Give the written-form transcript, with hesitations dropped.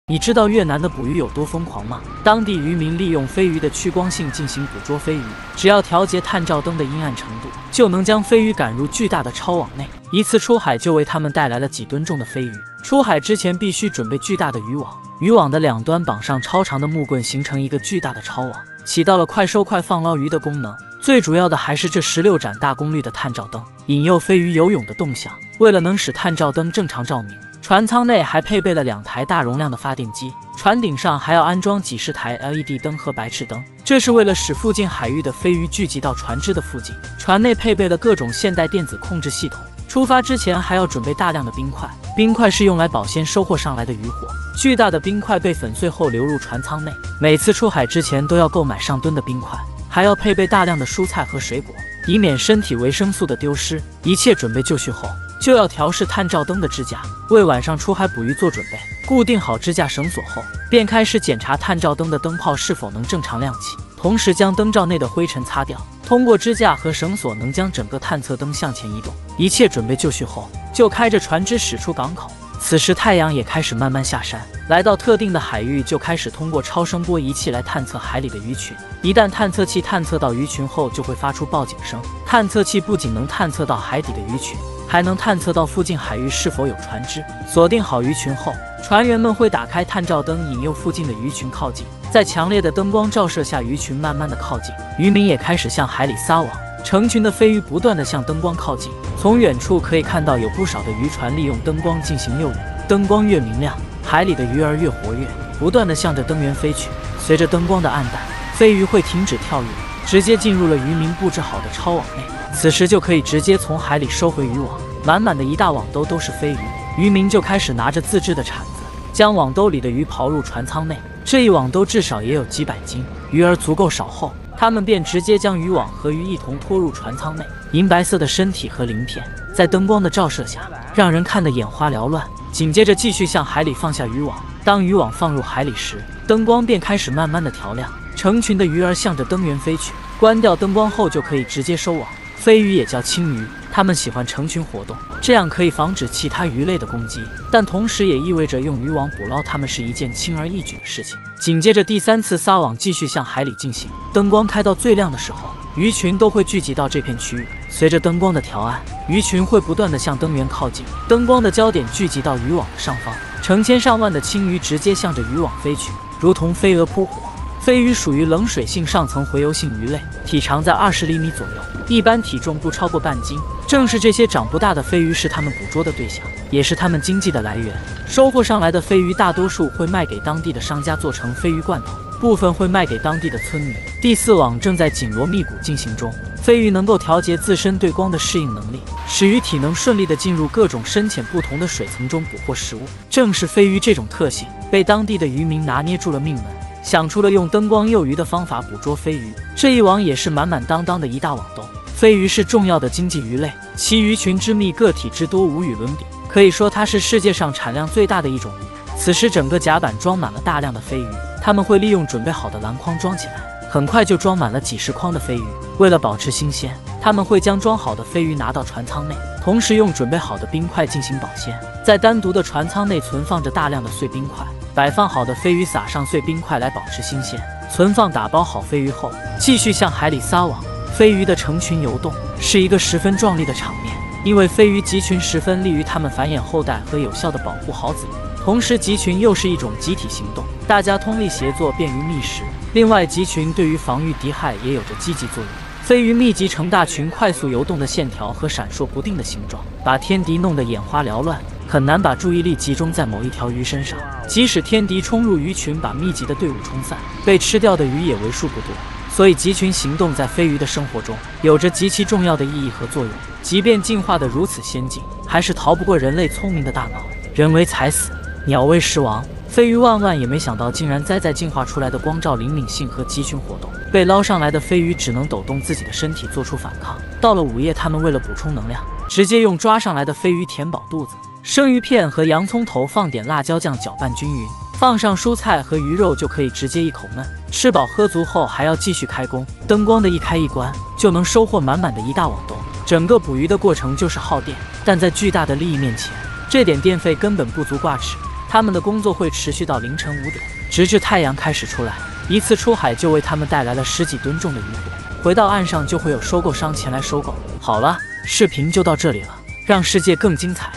你知道越南的捕鱼有多疯狂吗？当地渔民利用飞鱼的趋光性进行捕捉飞鱼，只要调节探照灯的阴暗程度，就能将飞鱼赶入巨大的超网内。一次出海就为他们带来了几吨重的飞鱼。出海之前必须准备巨大的渔网，渔网的两端绑上超长的木棍，形成一个巨大的超网，起到了快收快放捞鱼的功能。最主要的还是这16盏大功率的探照灯，引诱飞鱼游泳的动向。为了能使探照灯正常照明，船舱内还配备了2台大容量的发电机，船顶上还要安装几十台 LED 灯和白炽灯，这是为了使附近海域的飞鱼聚集到船只的附近。船内配备了各种现代电子控制系统，出发之前还要准备大量的冰块，冰块是用来保鲜收获上来的渔获。巨大的冰块被粉碎后流入船舱内，每次出海之前都要购买上吨的冰块，还要配备大量的蔬菜和水果，以免身体维生素的丢失。一切准备就绪后，就要调试探照灯的支架，为晚上出海捕鱼做准备。固定好支架绳索后，便开始检查探照灯的灯泡是否能正常亮起，同时将灯罩内的灰尘擦掉。通过支架和绳索能将整个探测灯向前移动。一切准备就绪后，就开着船只驶出港口。此时太阳也开始慢慢下山，来到特定的海域，就开始通过超声波仪器来探测海里的鱼群。一旦探测器探测到鱼群后，就会发出报警声。探测器不仅能探测到海底的鱼群，还能探测到附近海域是否有船只。锁定好鱼群后，船员们会打开探照灯，引诱附近的鱼群靠近。在强烈的灯光照射下，鱼群慢慢的靠近，渔民也开始向海里撒网。成群的飞鱼不断地向灯光靠近，从远处可以看到有不少的渔船利用灯光进行诱鱼。灯光越明亮，海里的鱼儿越活跃，不断地向着灯源飞去。随着灯光的暗淡，飞鱼会停止跳跃，直接进入了渔民布置好的超网内。此时就可以直接从海里收回渔网，满满的一大网兜都是飞鱼。渔民就开始拿着自制的铲子，将网兜里的鱼刨入船舱内。这一网兜至少也有几百斤，鱼儿足够少后，他们便直接将渔网和鱼一同拖入船舱内。银白色的身体和鳞片在灯光的照射下，让人看得眼花缭乱。紧接着继续向海里放下渔网。当渔网放入海里时，灯光便开始慢慢的调亮，成群的鱼儿向着灯源飞去。关掉灯光后就可以直接收网。飞鱼也叫青鱼，它们喜欢成群活动，这样可以防止其他鱼类的攻击，但同时也意味着用渔网捕捞它们是一件轻而易举的事情。紧接着第3次撒网继续向海里进行。灯光开到最亮的时候，鱼群都会聚集到这片区域。随着灯光的调暗，鱼群会不断地向灯源靠近，灯光的焦点聚集到渔网的上方，成千上万的青鱼直接向着渔网飞去，如同飞蛾扑火。飞鱼属于冷水性上层洄游性鱼类，体长在20厘米左右，一般体重不超过半斤。正是这些长不大的飞鱼是它们捕捉的对象，也是它们经济的来源。收获上来的飞鱼大多数会卖给当地的商家做成飞鱼罐头，部分会卖给当地的村民。第4网正在紧锣密鼓进行中。飞鱼能够调节自身对光的适应能力，使鱼体能顺利地进入各种深浅不同的水层中捕获食物。正是飞鱼这种特性，被当地的渔民拿捏住了命门，想出了用灯光诱鱼的方法捕捉飞鱼。这一网也是满满当当的一大网兜。飞鱼是重要的经济鱼类，其鱼群之密，个体之多无与伦比，可以说它是世界上产量最大的一种鱼。此时整个甲板装满了大量的飞鱼，他们会利用准备好的篮筐装起来，很快就装满了几十筐的飞鱼。为了保持新鲜，他们会将装好的飞鱼拿到船舱内，同时用准备好的冰块进行保鲜。在单独的船舱内存放着大量的碎冰块，摆放好的飞鱼撒上碎冰块来保持新鲜。存放打包好飞鱼后，继续向海里撒网。飞鱼的成群游动是一个十分壮丽的场面，因为飞鱼集群十分利于它们繁衍后代和有效地保护好子民。同时集群又是一种集体行动，大家通力协作，便于觅食。另外集群对于防御敌害也有着积极作用。飞鱼密集成大群，快速游动的线条和闪烁不定的形状，把天敌弄得眼花缭乱，很难把注意力集中在某一条鱼身上。即使天敌冲入鱼群，把密集的队伍冲散，被吃掉的鱼也为数不多。所以集群行动在飞鱼的生活中有着极其重要的意义和作用。即便进化得如此先进，还是逃不过人类聪明的大脑。人为财死，鸟为食亡。飞鱼万万也没想到，竟然栽在进化出来的光照灵敏性和集群活动。被捞上来的飞鱼只能抖动自己的身体做出反抗。到了午夜，他们为了补充能量，直接用抓上来的飞鱼填饱肚子。生鱼片和洋葱头放点辣椒酱搅拌均匀，放上蔬菜和鱼肉就可以直接一口闷。吃饱喝足后还要继续开工，灯光的一开一关就能收获满满的一大网兜。整个捕鱼的过程就是耗电，但在巨大的利益面前，这点电费根本不足挂齿。他们的工作会持续到凌晨5点，直至太阳开始出来。一次出海就为他们带来了10几吨重的渔获，回到岸上就会有收购商前来收购。好了，视频就到这里了，让世界更精彩。